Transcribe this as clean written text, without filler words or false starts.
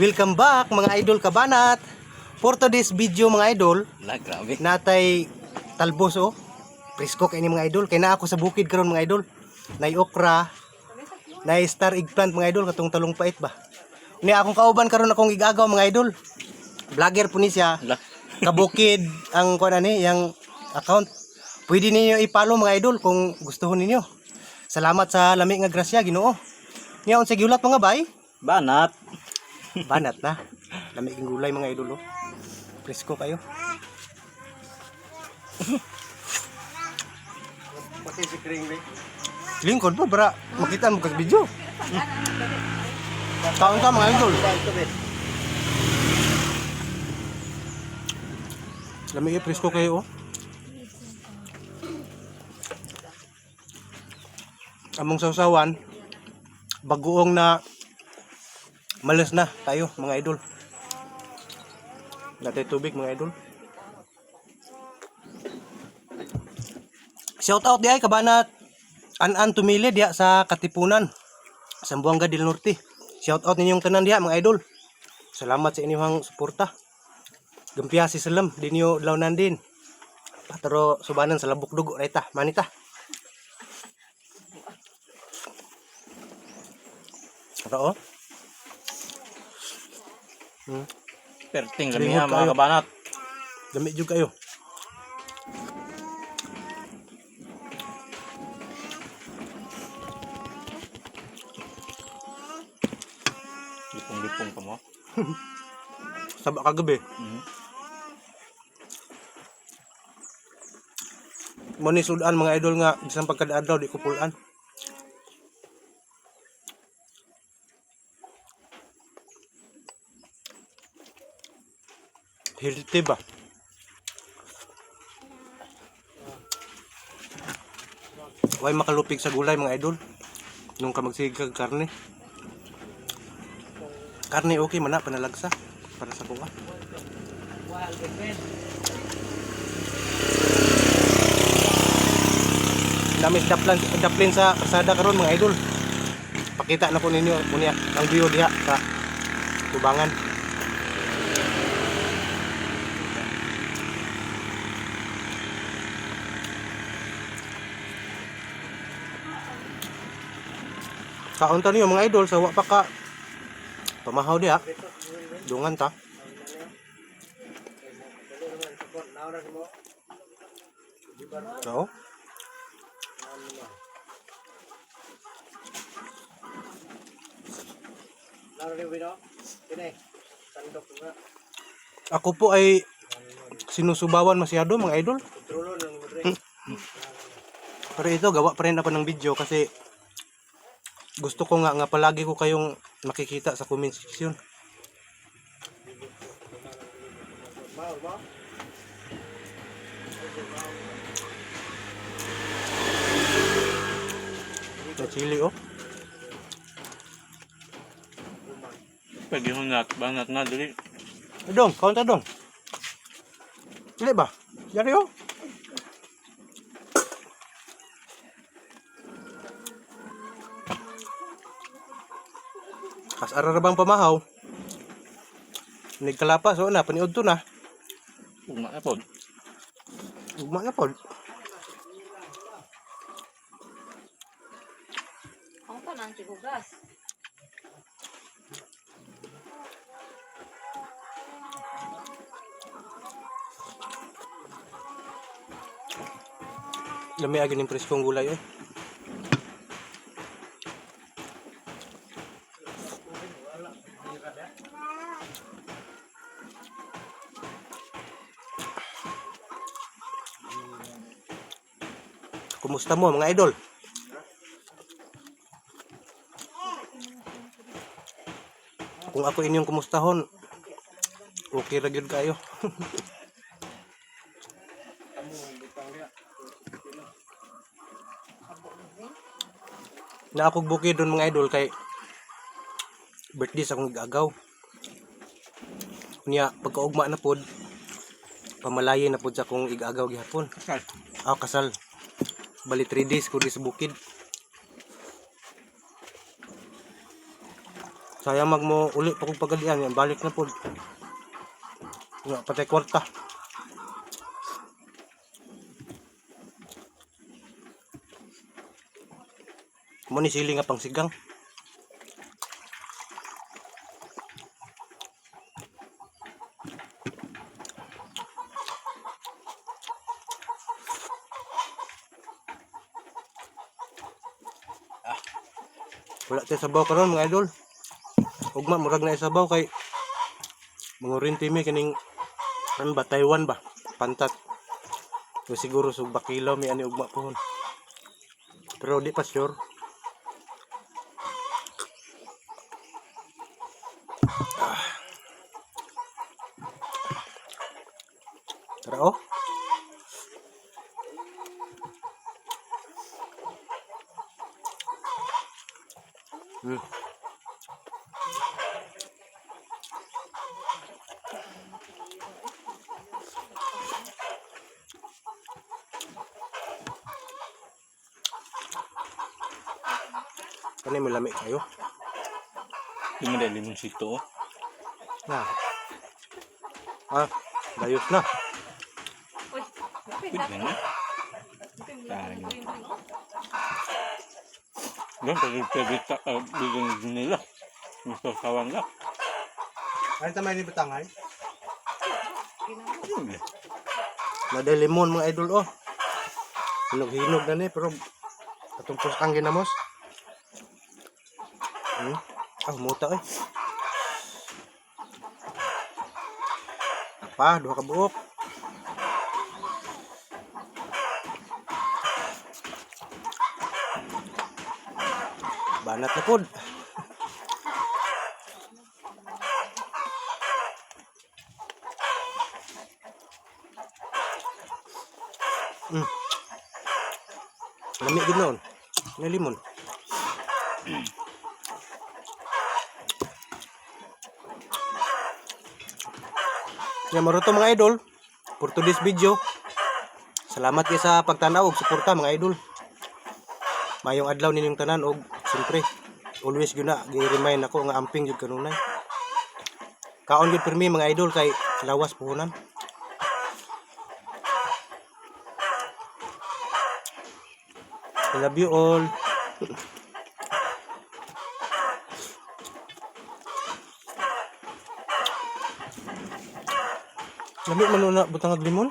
Welcome back mga idol kabanat. For today's video mga idol, grabe. natay talbos oh. Presko kay ni mga idol. Kay na ako sa bukid karon mga idol. Nay okra, nay star eggplant mga idol katong talong pait ba. Ni akong kauban karon akong igagaw mga idol. Vlogger po ni siya. Kabukid ang kuan ani yang account. Pwede ninyo i-follow mga idol kung gustuhon ninyo. Salamat sa lami nga grasya Ginoo. Nya unsa giulat mga bay? Banat. Banat na. Lami king gulay mga idol oh. Presko kayo. Pati si Kring bay. Lingkod po bra makita mo kag video. Taon ka mga idol. Lami presko kayo oh. Among sausawan bagoong na malas na tayo mga idol. Natay tubig mga idol. Shout out diay kabanat An Tumili diya sa Katipunan, Zamboanga del Norte. Shout out ninyong tanan diya mga idol. Salamat sa inyong suporta. Gampiya si Salam dinyo lawnan din. Patro subanan sa labok dugo reta manita. Ito oh. Perting kami mga kabanat. Gamit juga kayo. Lipong-lipong ka mo. Sabak kagabi. Muni sudan mga idol nga bisan pagkadaadlaw di ko pulaan. Healthy ba? Huwag makalupig sa gulay mga idol. Nung ka magsigag karne. Karne okay man na panalagsa para sa kuha. Namis daplin sa kasada karon mga idol. Pakita na po ninyo unya ang view diha sa Tubangan. Kaunta niyo mga idol sa wa pa ka pamahaw diha. Dungan ta. So. Ako po ay sinusubawan masyado mga idol. Pero ito gawa pa rin ako ng video kasi gusto ko nga palagi ko kayong makikita sa comment section. Ito chili oh. Pwede hungat, banat na dali. Dong, kaunta dong. Dili ba? Yari oh. Kas ararabang pamahaw. Nagkalapas o na paniud to na. Ugma na pod. Ugma na pod. Ang pa nang tigugas. Lami agi ning preskong gulay eh. Kumusta mo mga idol? Kung ako inyong kumustahon, okay ra gyud kayo. Na akong bukid doon mga idol kay birthday sa akong igagaw. Kunya pagkaugma na pod, pamalayi na pod sa akong igagaw gihapon. Kasal. Kasal. Bali 3 days ko di sa bukid. sayang magmo uli pa kung pagalian yan balik na po nga patay kwarta mo ni sili nga pang sigang wala tayo sabaw karon mga idol ugma murag na isabaw kay mga rintimi kaning ano ba Taiwan ba pantat so siguro sug bakilaw may ani ugma pohon pero di pa sure tara oh Kani malami kayo. Di mo dahil limon sito, oh. Na. Ah, layos na. Uy, Pwede na. Tayo. Doon, pwede bigyan nila. Gusto sawan na. Ano tamay ni Batangay? Hindi. Nada limon mga idol oh. Hinog-hinog na ni pero atong pusang ginamos. Ah, muta eh. Apa, duha ka buok. Banat na pod. Lami gid noon. Ni limon. Yan maruto mga idol. For today's video. Salamat kayo sa pagtanaw ug suporta mga idol. Mayong adlaw ninyong tanan og siyempre always gyud na gi-remind ako nga amping gyud kanunay. Kaon gyud permi mga idol kay lawas puhunan. I love you all. Lami man na butang limon.